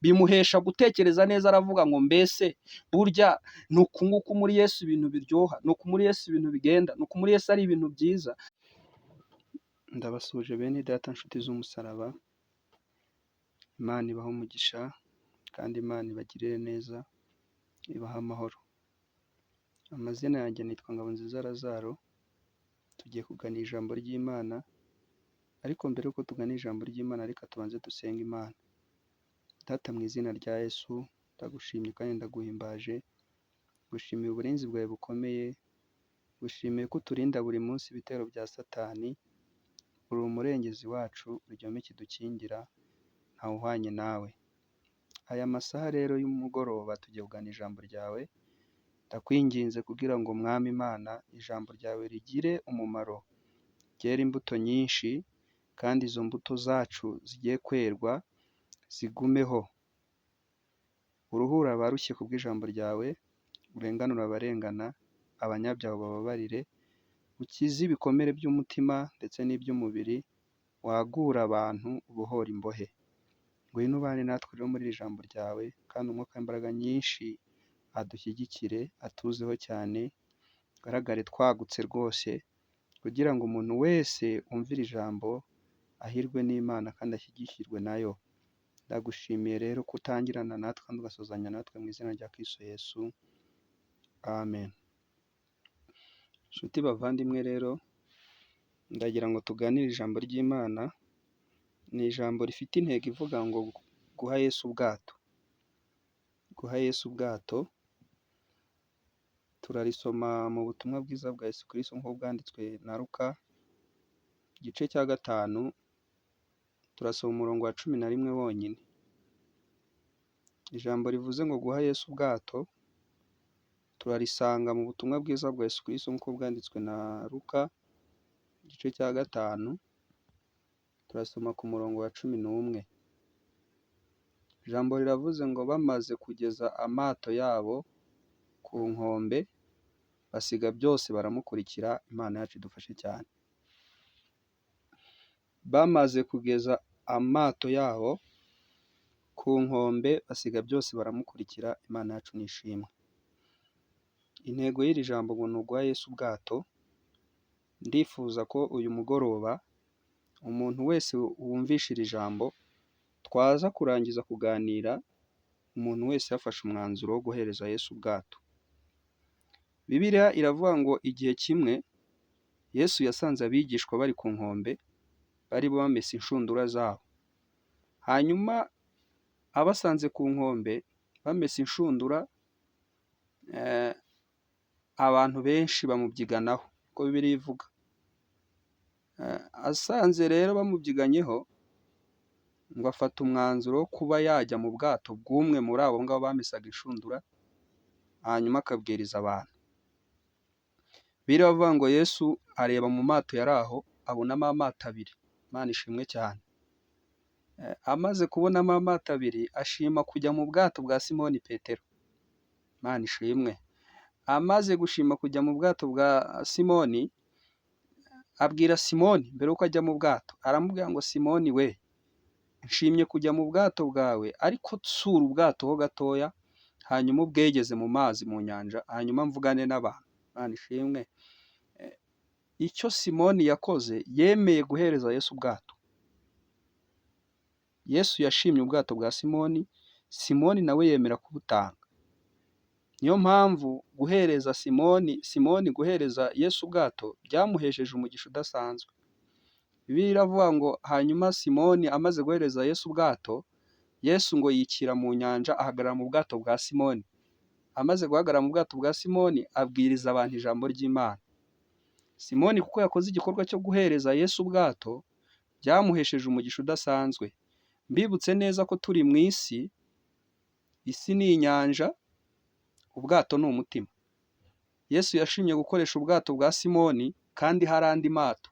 bimuhesha gutekereza neza, aravuga ngo mbese burya ni uku nguku muri Yesu ibintu biryoha, ni uku muri Yesu ibintu bigenda, ni uku muri Yesu ari ibintu byiza. Ndabasuje bene data nshuti z'umusaraba, Imana ibahe umugisha kandi Imana ibagirire neza, ibahe amahoro. Amazina yanjye nitwa Ngabonziza Lazaro, tugiye kugana ijambo ry'Imana, ariko mbere yuko tugana ijambo ry'Imana reka tubanze dusenga Imana. Data mu izina rya Yesu, ndagushimye kandi ndaguhimbaje, gushimiye uburinzi bwawe bukomeye, gushimiye ko uturinda buri munsi ibitero bya Satani, uri umurengezi wacu, uryomo kidukingira, ntawe uhwanye nawe. Aya masaha rero y'umugoroba tugiye kugana ijambo ryawe, ndakwinginze kugira ngo Mwami Imana ijambo ryawe rigire umumaro, ryere imbuto nyinshi, kandi izo mbuto zacu zigiye kwerwa zigumeho. Uruhura abarushye kubw'ijambo ryawe, urenganura abarengana, abanyabyaha bababarire, ukize ibikomere by'umutima ndetse n'iby'umubiri, wagura abantu, ubohora imbohe. Ngwino ubane natwe rero muri iri jambo ryawe, kandi umwuka w'imbaraga nyinshi adushyigikire, atuzeho cyane, tugaragare twagutse rwose, kugira ngo umuntu wese wumvira ijambo ahirwe n'Imana kandi ashyigikirwe nayo. Ndagushimiye rero ko utangirana natwe kandi ugasozanya natwe mu izina rya Kristo Yesu. Amen. Nshuti bavandimwe rero, ndagira ngo tuganire ijambo ry'Imana. Ni ijambo rifite intego ivuga ngo guha Yesu ubwato. Guha Yesu ubwato, turarisoma mu butumwa bwiza bwa Yesu Kristo nk'uko bwanditswe na Luka, igice cya 5, turasoma umurongo wa 11 wonyine. Ijambo rivuze ngo guha Yesu ubwato, turarisanga mu butumwa bwiza bwa Yesu Kristo nk'uko bwanditswe na Luka, igice cya 5, turasoma ku murongo wa 11. Ijambo riravuze ngo bamaze kugeza amato yabo ku nkombe, basiga byose baramukurikira. Imana yacu idufashe cyane. Bamaze kugeza amato yabo ku nkombe, basiga byose baramukurikira. Imana yacu nishimwe. Intego y'iri jambo ngo ni uguha Yesu ubwato. Ndifuza ko uyu mugoroba umuntu wese wumvisha iri jambo twaza kurangiza kuganira, umuntu wese yafashe umwanzuro wo guhereza Yesu ubwato. Bibiliya iravuga ngo igihe kimwe Yesu yasanze abigishwa bari ku nkombe, bari bamesa inshundura zabo. Hanyuma abasanze ku nkombe bamesa inshundura, abantu benshi bamubyiganaho, uko Bibiliya ivuga. Asanze rero bamubyiganyeho, ngo afata umwanzuro wo kuba yajya mu bwato bw'umwe muri abo ngabo bamesaga inshundura, hanyuma akabwiriza abantu. Bibiliya iravuga ngo Yesu areba mu mato yari aho, abonamo amato 2. Imana ishimwe cyane. Amaze kubonamo amato 2, ashima kujya mu bwato bwa Simoni Petero. Imana ishimwe. Amaze gushima kujya mu bwato bwa Simoni, abwira Simoni mbere yuko ajya mu bwato, aramubwira ngo Simoni we, nshimye kujya mu bwato bwawe, ariko tsura ubwato ho gatoya, hanyuma ubwegeze mu mazi mu nyanja, hanyuma mvugane n'abantu. Imana ishimwe. Icyo Simoni yakoze, yemeye guhereza Yesu ubwato. Yesu yashimye ubwato bwa Simoni, Simoni nawe yemera kubutanga. Niyo mpamvu guhereza Simoni guhereza Yesu ubwato byamuhesheje umugisha udasanzwe. Bibiliya iravuga ngo hanyuma Simoni amaze guhereza Yesu ubwato, Yesu ngo yikira mu nyanja, ahagarara mu bwato bwa Simoni. Amaze guhagarara mu bwato bwa Simoni, abwiriza abantu ijambo ry'Imana. Simoni kuko yakoze igikorwa cyo guhereza Yesu ubwato, byamuhesheje umugisha udasanzwe. Mbibutse neza ko turi mu isi ni inyanja, ubwato ni umutima. Yesu yashimye gukoresha ubwato bwa Simoni kandi hari andi mato.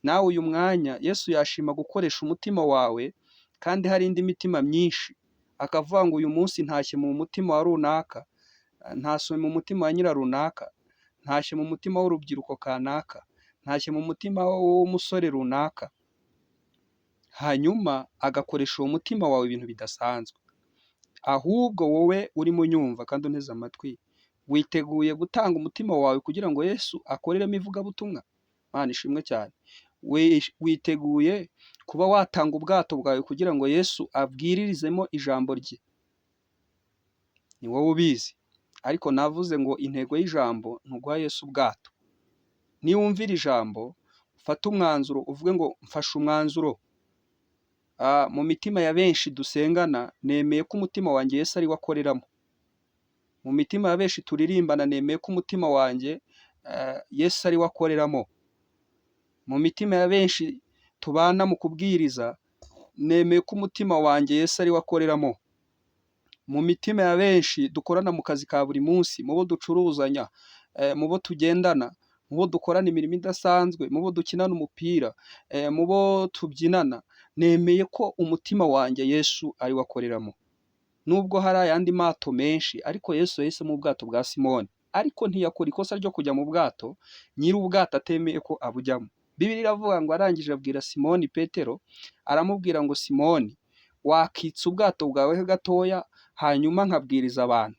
Nawe uyu mwanya Yesu yashima gukoresha umutima wawe kandi hari indi mitima myinshi. Akavuga ngo uyu munsi ntashye mu mutima wa runaka, ntashye mu mutima wa nyira runaka, ntashye mu mutima w'urubyiruko kanaka, ntashye mu mutima w'umusore runaka. hanyuma agakoresha uwo mutima wawe ibintu bidasanzwe. Ahubwo wowe urimo unyumva kandi unteze amatwi, witeguye gutanga umutima wawe kugira ngo Yesu akoreremo ivugabutumwa? Imana ishimwe cyane. Witeguye kuba watanga ubwato bwawe kugira ngo Yesu abwiririzemo ijambo rye? Ni wowe ubizi, ariko navuze ngo intego y'ijambo ni uguha Yesu ubwato. Niwumvira ijambo, ufate umwanzuro uvuge ngo mfashe umwanzuro. Mu mitima ya benshi dusengana, nemeye ko umutima wanjye Yesu ari we akoreramo. Mu mitima ya benshi turirimbana, nemeye ko umutima wanjye Yesu ari we akoreramo. Mu mitima ya benshi tubana mu kubwiriza, nemeye ko umutima wanjye Yesu ari we akoreramo. Mu mitima ya benshi dukorana mu kazi ka buri munsi, mu bo ducuruzanya, mu bo tugendana, mu bo dukorana imirimo idasanzwe, mu bo dukinana umupira, mu bo tubyinana, nemeye ko umutima wanjye Yesu ari we akoreramo. Nubwo hari ayandi mato menshi, ariko Yesu yahisemo ubwato bwa Simoni, ariko ntiyakora ikosa ryo kujya mu bwato nyiri ubwato atemeye ko abujyamo. Bibiliya iravuga ngo arangije abwira Simoni Petero, aramubwira ngo Simoni, wakitsa ubwato bwawe gatoya hanyuma nkabwiriza abantu,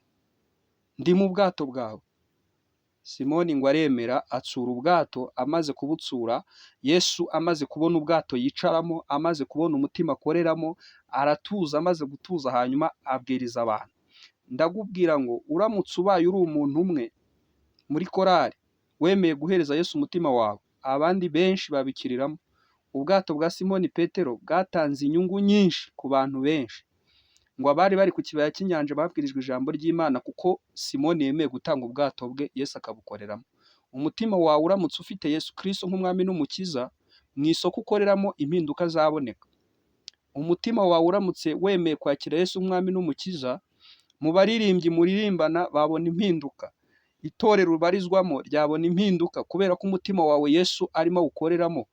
ndi mu bwato bwawe. Simoni ngo aremera, atsura ubwato. Amaze kubutsura, Yesu amaze kubona ubwato yicaramo, amaze kubona umutima akoreramo, aratuza. Amaze gutuza, hanyuma abwiriza abantu. Ndakubwira ngo uramutse ubaye uri umuntu umwe muri korari wemeye guhereza Yesu umutima wawe, abandi benshi babikiriramo. Ubwato bwa Simoni Petero bwatanze inyungu nyinshi ku bantu benshi. Ngo abari bari ku kibaya cy'inyanja babwirijwe ijambo ry'Imana kuko Simoni yemeye gutanga ubwato bwe, Yesu akabukoreramo. Umutima wawe uramutse ufite Yesu Kristo nk'umwami n'umukiza, mu isoko ukoreramo impinduka zaboneka. Umutima wawe uramutse wemeye kwakira Yesu nk'umwami n'umukiza, mu baririmbyi muririmbana babona impinduka. Itorero ubarizwamo ryabona impinduka kubera ko umutima wawe Yesu arimo awukoreramo.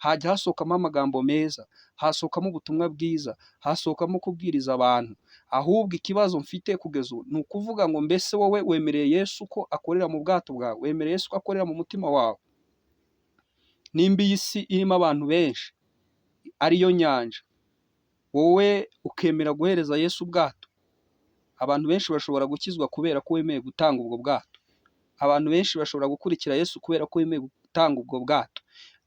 Hajya hasohokamo amagambo meza, hasohokamo ubutumwa bwiza, hasohokamo kubwiriza abantu. Ahubwo ikibazo mfite kugeza ubu ni ukuvuga ngo mbese wowe wemereye Yesu ko akorera mu bwato bwawe? Wemereye Yesu ko akorera mu mutima wawe? Nimba iyi si irimo abantu benshi ariyo nyanja, wowe ukemera guhereza Yesu ubwato, abantu benshi bashobora gukizwa kubera ko wemeye gutanga ubwo bwato. Abantu benshi bashobora gukurikira Yesu kubera ko wemeye gutanga ubwo bwato.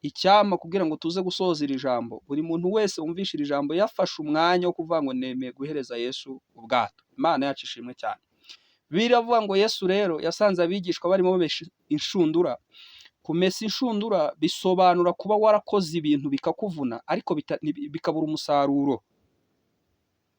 Icyampa kugira ngo tuze gusoza iri jambo, buri muntu wese wumvisha iri jambo yafashe umwanya wo kuvuga ngo nemeye guhereza Yesu ubwato. Imana yacu ishimwe cyane. Biravuga ngo Yesu rero yasanze abigishwa barimo babesha inshundura. Kumesa inshundura bisobanura kuba warakoze ibintu bikakuvuna ariko bikabura umusaruro.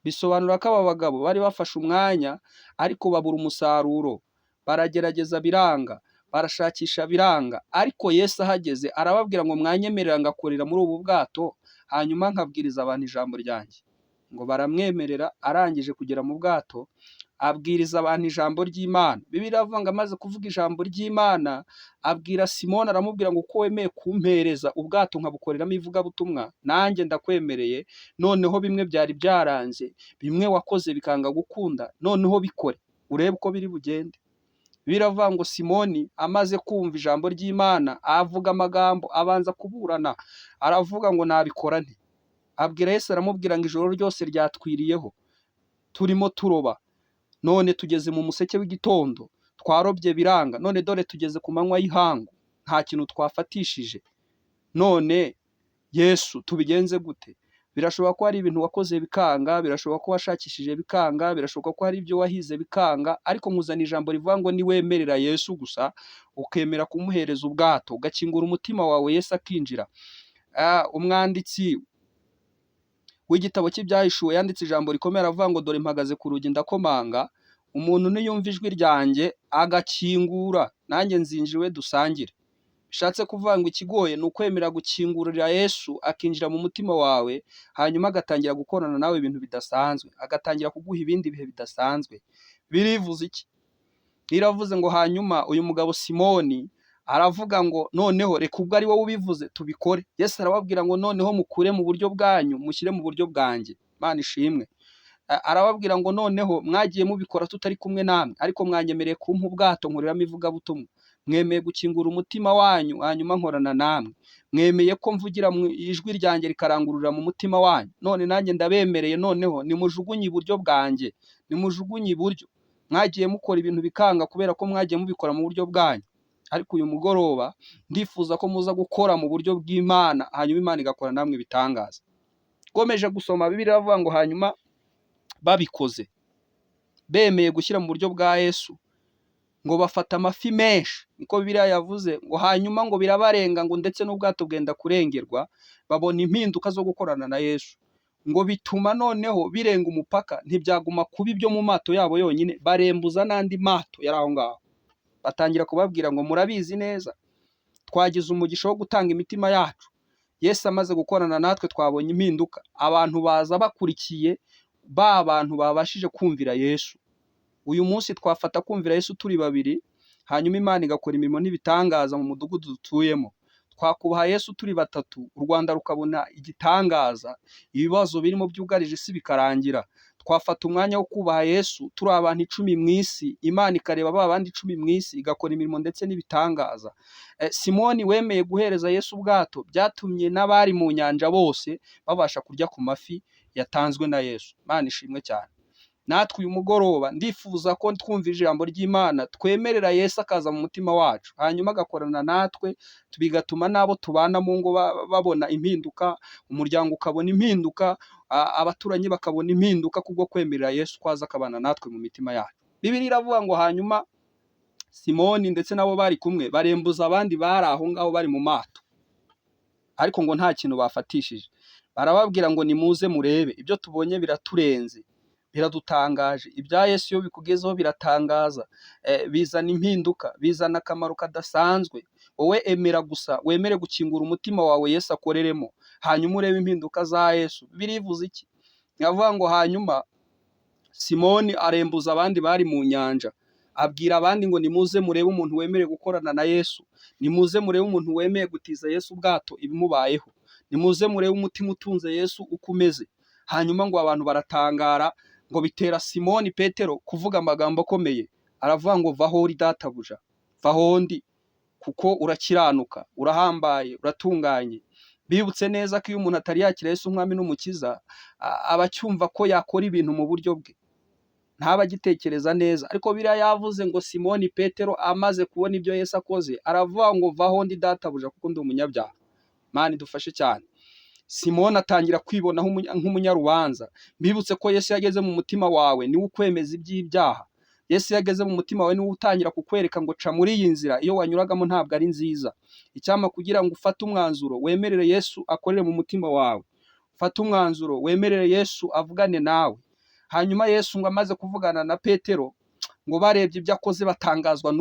Bisobanura ko aba bagabo bari bafashe umwanya ariko babura umusaruro. Baragerageza biranga, barashakisha biranga, ariko Yesu ahageze arababwira ngo mwanyemerera ngakorera muri ubu bwato, hanyuma nkabwiriza abantu ijambo ryanjye. Ngo baramwemerera. Arangije kugera mu bwato, abwiriza abantu ijambo ry'Imana. Bibiliya iravuga ngo amaze kuvuga ijambo ry'Imana, abwira Simoni, aramubwira ngo uko wemeye kumpereza ubwato nkabukoreramo ivugabutumwa, nanjye ndakwemereye. Noneho bimwe byari byaranze, bimwe wakoze bikanga gukunda, noneho bikore urebe uko biri bugende. Biravuga ngo Simoni amaze kumva ijambo ry'Imana, avuga amagambo, abanza kuburana, aravuga ngo nabikora nte? Abwira Yesu, aramubwira ngo ijoro ryose ryatwiriyeho turimo turoba, none tugeze mu museke w'igitondo, twarobye biranga, none dore tugeze ku manywa y'ihangu, nta kintu twafatishije. None Yesu tubigenze gute? Birashoboka ko hari ibintu wakoze bikanga, birashoboka ko washakishije bikanga, birashoboka ko hari ibyo wahize bikanga, ariko nkuzana ijambo rivuga ngo niwemerera Yesu gusa, ukemera kumuhereza ubwato, ugakingura umutima wawe, Yesu akinjira. Umwanditsi w'igitabo cy'ibyahishuwe yanditse ijambo rikomeye, aravuga ngo dore mpagaze ku rugi ndakomanga, umuntu niyumva ijwi ryanjye agakingura, nanjye nzinjiwe dusangire. Bishatse kuvuga ngo ikigoye ni ukwemera gukingurira Yesu akinjira mu mutima wawe, hanyuma agatangira gukorana nawe ibintu bidasanzwe, agatangira kuguha ibindi bihe bidasanzwe. Birivuze iki? Biravuze ngo hanyuma uyu mugabo Simoni aravuga ngo noneho reka ubwo ari wowe ubivuze tubikore. Yesu arababwira ngo noneho mukure mu buryo bwanyu mushyire mu buryo bwanjye. Imana ishimwe. Arababwira ngo noneho mwagiye mubikora tutari kumwe namwe, ariko mwanyemereye kumpa ubwato nkoreramo ivugabutumwa. mwemeye gukingura umutima wanyu hanyuma nkorana namwe, mwemeye ko mvugira mu ijwi ryanjye rikarangurura mu mutima wanyu, none nanjye ndabemereye noneho nimujugunye iburyo bwanjye, nimujugunye iburyo. Mwagiye mukora ibintu bikanga kubera ko mwagiye mubikora mu buryo bwanyu, ariko uyu mugoroba ndifuza ko muza gukora mu buryo bw'Imana, hanyuma Imana igakora namwe ibitangaza. Komeje gusoma Bibiliya avuga ngo hanyuma babikoze, bemeye gushyira mu buryo bwa Yesu, ngo bafata amafi menshi, niko Bibiliya yavuze, ngo hanyuma ngo birabarenga, ngo ndetse n'ubwato bwenda kurengerwa, babona impinduka zo gukorana na Yesu, ngo bituma noneho birenga umupaka, ntibyaguma kuba ibyo mu mato yabo yonyine, barembuza n'andi mato yari aho ngaho. Batangira kubabwira ngo murabizi neza, twagize umugisha wo gutanga imitima yacu, Yesu amaze gukorana natwe twabonye impinduka, abantu baza bakurikiye ba bantu babashije kumvira Yesu. Uyu munsi twafata kumvira Yesu turi babiri, hanyuma Imana igakora imirimo n'ibitangaza mu mudugudu dutuyemo. Twakubaha Yesu turi batatu, u Rwanda rukabona igitangaza, ibibazo birimo byugarije isi bikarangira. Twafata umwanya wo kubaha Yesu turi abantu 10 mu isi, Imana ikareba ba bandi 10 mu isi, igakora imirimo ndetse n'ibitangaza. Simoni wemeye guhereza Yesu ubwato, byatumye n'abari mu nyanja bose babasha kurya ku mafi yatanzwe na Yesu. Imana ishimwe cyane. Natwe uyu mugoroba ndifuza ko twumva ijambo ry'Imana, twemerera Yesu akaza mu mutima wacu, hanyuma agakorana natwe, bigatuma n'abo tubana mu ngo babona impinduka, umuryango ukabona impinduka, abaturanyi bakabona impinduka kubwo kwemerera Yesu kwaza akabana natwe mu mitima yacu. Bibiliya iravuga ngo hanyuma Simoni ndetse nabo bari kumwe barembuza abandi bari aho ngaho bari mu mato, ariko ngo nta kintu bafatishije. Barababwira ngo nimuze murebe, ibyo tubonye biraturenze, biradutangaje. Ibya Yesu iyo bikugezeho biratangaza, bizana impinduka, bizana akamaro kadasanzwe. Wowe emera gusa, wemere gukingura umutima wawe Yesu akoreremo, hanyuma urebe impinduka za Yesu. Birivuze iki? Yavuga ngo hanyuma Simoni arembuza abandi bari mu nyanja, abwira abandi ngo nimuze murebe umuntu wemere gukorana na Yesu, nimuze murebe umuntu wemeye gutiza Yesu ubwato ibimubayeho, nimuze murebe umutima utunze Yesu uko umeze. Hanyuma ngo abantu baratangara, ngo bitera Simoni Petero kuvuga amagambo akomeye, aravuga ngo vaho uri databuja, vaho ndi, kuko urakiranuka, urahambaye, uratunganye. Bibutse neza ko iyo umuntu atari yakira Yesu umwami n'umukiza, abacyumva ko yakora ibintu mu buryo bwe, ntabagitekereza neza. Ariko Bibiliya yavuze ngo Simoni Petero amaze kubona ibyo Yesu akoze, aravuga ngo vaho ndi databuja, kuko ndi umunyabyaha. Imana idufashe cyane. Simoni atangira kwibona nk'umunyarubanza. Mbibutse ko Yesu yageze mu mutima wawe, niwe ukwemeza iby'ibyaha. Yesu yageze mu mutima wawe, niwe utangira kukwereka ngo ca muri iyi nzira, iyo wanyuragamo ntabwo ari nziza. Icyampa kugira ngo ufate umwanzuro, wemerere Yesu akorere mu mutima wawe, ufate umwanzuro, wemerere Yesu avugane nawe. Hanyuma Yesu ngo amaze kuvugana na Petero, ngo barebye ibyo akoze batangazwa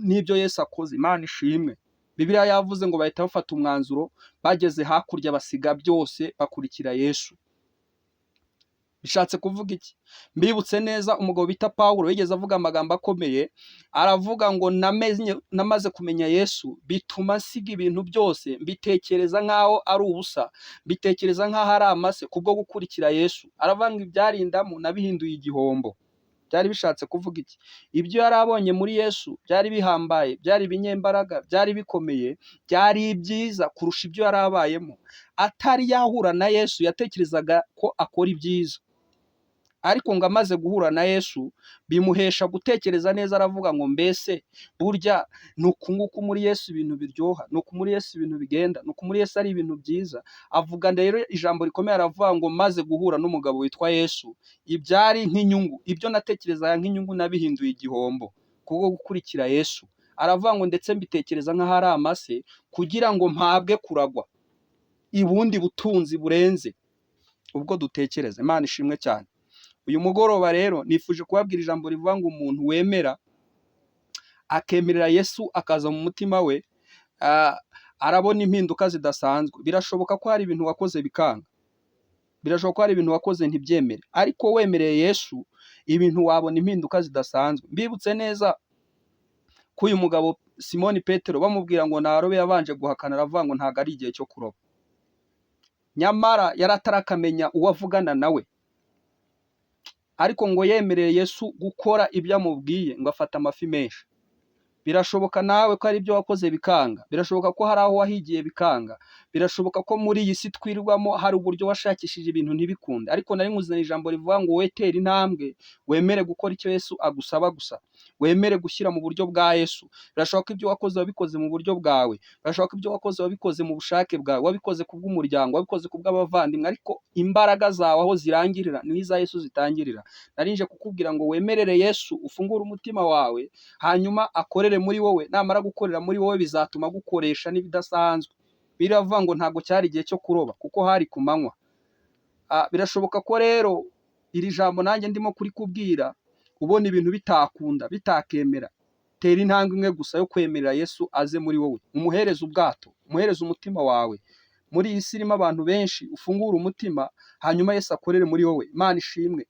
n'ibyo Yesu akoze. Imana ishimwe. Bibiliya yavuze ngo bahita bafata umwanzuro, bageze hakurya basiga byose bakurikira Yesu. Bishatse kuvuga iki? Mbibutse neza umugabo bita Pawulo yigeze avuga amagambo akomeye, aravuga ngo namaze kumenya Yesu, bituma nsiga ibintu byose, mbitekereza nk'aho ari ubusa, mbitekereza nk'aho ari amase kubwo gukurikira Yesu. Aravuga ngo ibyarindamo nabihinduye igihombo. Byari bishatse kuvuga iki? Ibyo yari abonye muri Yesu byari bihambaye, byari ibinyembaraga, byari bikomeye, byari ibyiza kurusha ibyo yari abayemo. Atari yahura na Yesu yatekerezaga ko akora ibyiza, ariko ngo amaze guhura na Yesu bimuhesha gutekereza neza. Aravuga ngo mbese burya nuko nguko muri Yesu ibintu biryoha, nuko muri Yesu ibintu bigenda, nuko muri Yesu ari ibintu byiza. Avuga rero ijambo rikomeye, aravuga ngo maze guhura n'umugabo witwa Yesu, ibyari nk'inyungu, ibyo natekerezaga nk'inyungu nabihinduye igihombo kubwo gukurikira Yesu. Aravuga ngo ndetse mbitekereza nk'aho ari amase, kugira ngo mpabwe kuragwa ibundi butunzi burenze ubwo dutekereza. Imana ishimwe cyane. Uyu mugoroba rero nifuje kubabwira ijambo rivuga ngo umuntu wemera akemerera Yesu akaza mu mutima we, arabona impinduka zidasanzwe. Birashoboka ko hari ibintu wakoze bikanga, birashoboka ko hari ibintu wakoze ntibyemere, ariko wemereye Yesu ibintu wabona impinduka zidasanzwe. Mbibutse neza ko uyu mugabo Simoni Petero bamubwira ngo narobe, yabanje guhakana, aravuga ngo ntago ari igihe cyo kuroba. Nyamara yari atarakamenya uwo avugana nawe, ariko ngo yemereye Yesu gukora ibyo amubwiye, ngo afata amafi menshi. birashoboka nawe ko ari ibyo wakoze bikanga, birashoboka ko hari aho wahigiye bikanga, birashoboka ko muri iyi si twirwamo hari uburyo washakishije ibintu ntibikunde, ariko nari nkuzaniye ijambo rivuga ngo wowe tera intambwe, wemere gukora icyo Yesu agusaba gusa, wemere gushyira mu buryo bwa Yesu. Birashoboka ko ibyo wakoze wabikoze mu buryo bwawe, birashoboka ko ibyo wakoze wabikoze mu bushake bwawe, wabikoze kubw'umuryango, wabikoze kubw'abavandimwe, ariko imbaraga zawe aho zirangirira niho iza Yesu zitangirira. Narinje kukubwira ngo wemerere Yesu, ufungure umutima wawe, hanyuma akorere muri wowe. Namara gukorera muri wowe bizatuma gukoresha n'ibidasanzwe. Biravuga ngo ntabwo cyari igihe cyo kuroba kuko hari ku manywa. Birashoboka ko rero iri jambo nanjye ndimo kurikubwira ubona ibintu bitakunda, bitakemera. Tera intambwe imwe gusa yo kwemerera Yesu aze muri wowe, umuhereze ubwato, umuhereze umutima wawe. Muri iyi si irimo abantu benshi, ufungure umutima, hanyuma Yesu akorere muri wowe. Imana ishimwe.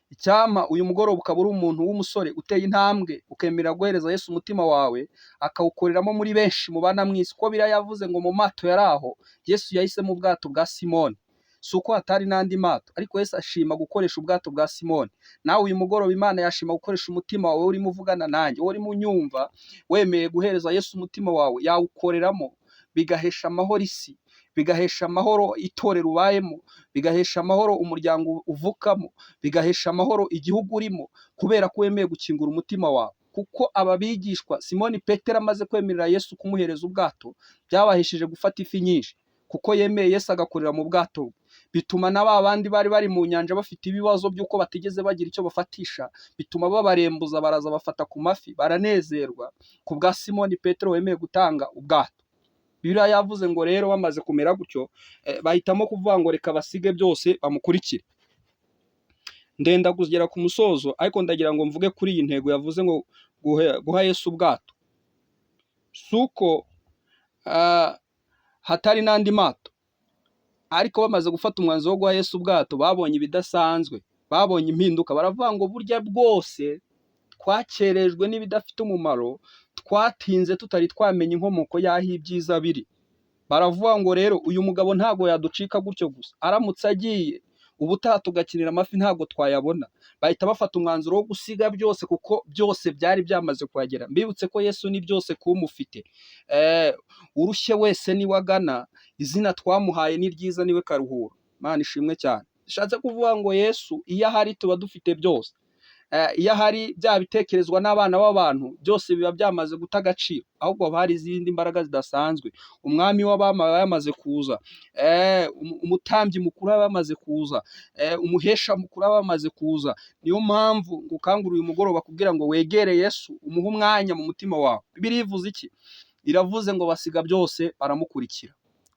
Icyampa uyu mugoroba ukaba uri umuntu w'umusore uteye intambwe, ukemera guhereza Yesu umutima wawe, akawukoreramo muri benshi mubana mu isi. Ko Bibiliya yavuze ngo mu mato yari aho, Yesu yahisemo ubwato bwa Simoni. Si uko hatari n'andi mato, ariko Yesu ashima gukoresha ubwato bwa Simoni. Nawe uyu mugoroba Imana yashima gukoresha umutima wawe urimo uvugana nanjye, urimo unyumva, wemeye guhereza Yesu umutima wawe, yawukoreramo, bigahesha amahoro isi, bigahesha amahoro itorero ubayemo, bigahesha amahoro umuryango uvukamo, bigahesha amahoro igihugu urimo, kubera ko wemeye gukingura umutima wawe. Kuko aba bigishwa, Simoni Petero amaze kwemerera Yesu kumuhereza ubwato, byabahesheje gufata ifi nyinshi, kuko yemeye Yesu agakorera mu bwato bwe. Bituma na ba bandi bari bari mu nyanja bafite ibibazo by'uko batigeze bagira icyo bafatisha, bituma babarembuza, baraza bafata ku mafi, baranezerwa ku bwa Simoni Petero wemeye gutanga ubwato. Bibiliya yavuze ngo rero bamaze kumera gutyo, bahitamo kuvuga ngo reka basige byose bamukurikire. Ndenda kugera ku musozo, ariko ndagira ngo mvuge kuri iyi ntego yavuze ngo guha Yesu ubwato. Suko hatari n'andi mato, ariko bamaze gufata umwanzuro wo guha Yesu ubwato, babonye ibidasanzwe, babonye impinduka. Baravuga ngo burya bwose twakerejwe n'ibidafite umumaro, twatinze tutari twamenya inkomoko y'aho ibyiza biri. Baravuga ngo rero uyu mugabo ntago yaducika gutyo gusa, aramutse agiye ubutaha tugakinira amafi ntago twayabona. Bahita bafata umwanzuro wo gusiga byose, kuko byose byari byamaze kuhagera. Mbibutse ko Yesu ni byose kumufite. Urushye wese niwe agana, izina twamuhaye ni ryiza, niwe karuhura. Imana ishimwe cyane. Bishatse kuvuga ngo Yesu iyo ahari tuba dufite byose. Iyo ahari bya bitekerezwa n'abana b'abantu byose biba byamaze guta agaciro, ahubwo haba hari izindi mbaraga zidasanzwe. Umwami w'abami aba yamaze kuza, umutambyi mukuru aba yamaze kuza, umuhesha mukuru aba yamaze kuza. Niyo mpamvu ngukangurira uyu mugoroba kugira ngo wegere Yesu, umuhe umwanya mu mutima wawe. Bibiliya ivuze iki? Iravuze ngo basiga byose baramukurikira.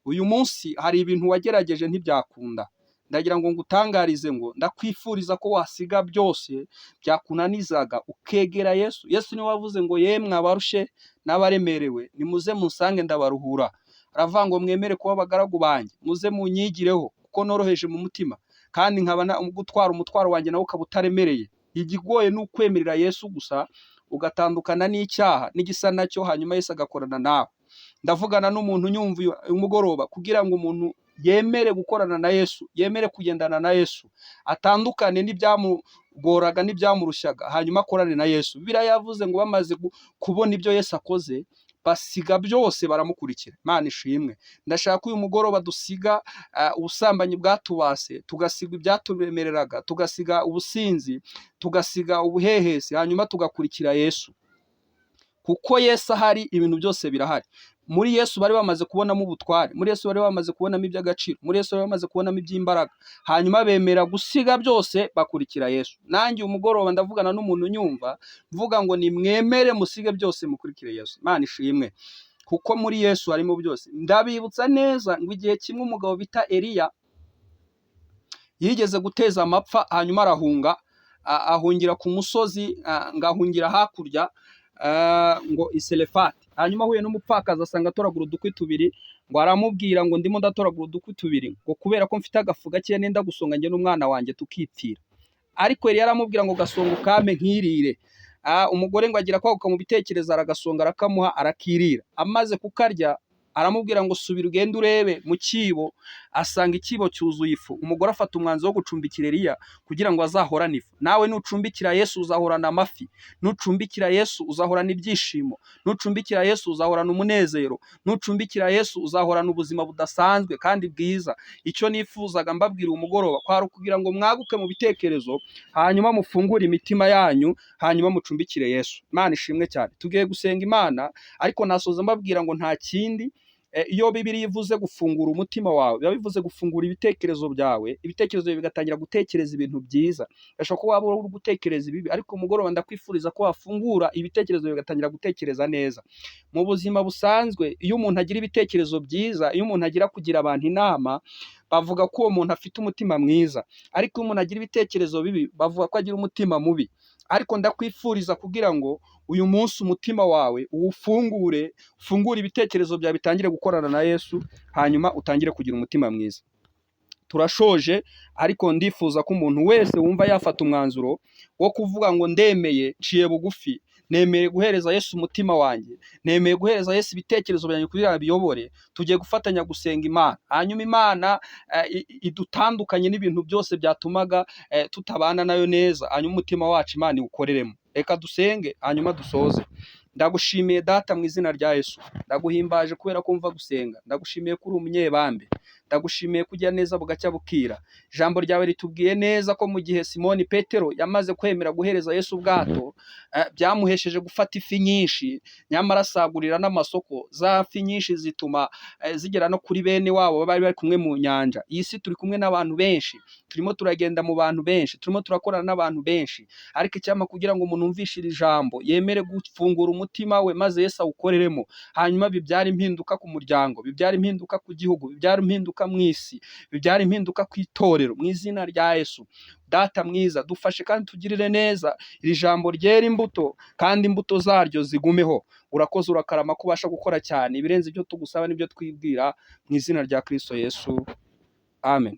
Uyu munsi hari ibintu wagerageje ntibyakunda, ndagira ngo ngutangarize ngo ndakwifuriza ko wasiga byose byakunanizaga ukegera Yesu. Yesu niwe wavuze ngo yemwe abarushe n'abaremerewe nimuze munsange ndabaruhura. Aravuga ngo mwemere kuba abagaragu banjye, muze munyigireho kuko noroheje mu mutima, kandi nkaba gutwara umutwaro wanjye nawe ukaba utaremereye. Igigoye ni ukwemerera Yesu gusa, ugatandukana n'icyaha n'igisa nacyo, hanyuma Yesu agakorana nawe. Ndavugana n'umuntu unyumva uyu mugoroba kugira ngo umuntu yemere gukorana na Yesu, yemere kugendana na Yesu, atandukane n'ibyamugoraga n'ibyamurushaga, hanyuma akorane na Yesu. Bibiliya yavuze ngo bamaze kubona ibyo Yesu akoze, basiga byose baramukurikira. Imana ishimwe. Ndashaka uyu mugoroba dusiga ubusambanyi bwatubase, tugasiga ibyaturemereraga, tugasiga ubusinzi, tugasiga ubuhehesi, hanyuma tugakurikira Yesu. Kuko Yesu ahari ibintu byose birahari. Muri Yesu bari bamaze kubonamo ubutware, muri Yesu bari bamaze kubonamo iby'agaciro, muri Yesu bari bamaze kubonamo iby'imbaraga, hanyuma bemera gusiga byose bakurikira Yesu. Nanjye umugoroba ndavugana n'umuntu unyumva, mvuga ngo nimwemere musige byose mukurikire Yesu. Imana ishimwe. Kuko muri Yesu harimo byose. Ndabibutsa neza ngo igihe kimwe umugabo bita Eliya yigeze guteza amapfa, hanyuma arahunga, ahungira ku musozi, ngahungira hakurya, ngo Iserefati. Hanyuma ahuye n'umupfakazi asanga atoragura udukwi tubiri, ngo aramubwira ngo ndimo ndatoragura udukwi tubiri, ngo kubera ko mfite agafu gake nenda gusonga njye n'umwana wanjye tukipfira. Ariko yari aramubwira ngo gasonga ukame nkirire. Umugore ngo agira kwaguka mu bitekerezo, aragasonga arakamuha arakirira. Amaze kukarya aramubwira ngo subira ugende urebe mu cyibo, asanga icyibo cyuzuye ifu. Umugore afata umwanzuro wo gucumbikira Eliya kugira ngo azahorane ifu. Nawe nucumbikira Yesu uzahorana amafi, nucumbikira Yesu uzahorana ibyishimo, nucumbikira Yesu uzahorana umunezero, nucumbikira Yesu uzahorana ubuzima budasanzwe kandi bwiza. Icyo nifuzaga mbabwira umugoroba kwari kugira ngo mwaguke mu bitekerezo, hanyuma mufungure imitima yanyu, hanyuma mucumbikire Yesu. Imana ishimwe cyane. Tugiye gusenga Imana, ariko nasoza mbabwira ngo nta kindi. Iyo Bibiliya ivuze gufungura umutima wawe, biba bivuze gufungura ibitekerezo byawe, ibitekerezo bigatangira gutekereza ibintu byiza. Birashoboka ko waba uri gutekereza ibibi, ariko umugoroba ndakwifuriza ko wafungura ibitekerezo bigatangira gutekereza neza. Mu buzima busanzwe, iyo umuntu agira ibitekerezo byiza, iyo umuntu agira kugira abantu inama, bavuga ko uwo muntu afite umutima mwiza. Ariko iyo umuntu agira ibitekerezo bibi, bavuga ko agira umutima mubi. Ariko ndakwifuriza kugira ngo uyu munsi umutima wawe uwufungure, ufungure ibitekerezo byawe bitangire gukorana na Yesu, hanyuma utangire kugira umutima mwiza. Turashoje, ariko ndifuza ko umuntu wese wumva yafata umwanzuro wo kuvuga ngo ndemeye, nciye bugufi, nemeye guhereza Yesu umutima wanjye, nemeye guhereza Yesu ibitekerezo byanjye kugira ngo biyobore. Tugiye gufatanya gusenga Imana, hanyuma Imana idutandukanye n'ibintu byose byatumaga tutabana nayo neza, hanyuma umutima wacu Imana iwukoreremo. Reka dusenge hanyuma dusoze. Ndagushimiye Data mu izina rya Yesu, ndaguhimbaje kubera ko mva gusenga, ndagushimiye ko uri umunyebambe, ndagushimiye kujya neza bugacya bukira. Ijambo ryawe ritubwiye neza ko mu gihe Simoni Petero yamaze kwemera guhereza Yesu ubwato, byamuhesheje gufata ifi nyinshi, nyamara asagurira n'amasoko. Za fi nyinshi zituma zigera no kuri bene wabo bari bari kumwe mu nyanja. Iyi si turi kumwe n'abantu benshi, turimo turagenda mu bantu benshi, turimo turakorana n'abantu benshi, ariko icyama kugira ngo umuntu umvishe iri jambo yemere gufungura umutima we, maze Yesu awukoreremo, hanyuma bibyara impinduka ku muryango, bibyara impinduka ku gihugu, bibyara impinduka mu isi, bibyara impinduka ku itorero, mu izina rya Yesu. Data mwiza, dufashe kandi tugirire neza, iri jambo ryera imbuto, kandi imbuto zaryo zigumeho. Urakoze, urakarama ko ubasha gukora cyane ibirenze ibyo tugusaba n'ibyo twibwira, mu izina rya Kristo Yesu, amen.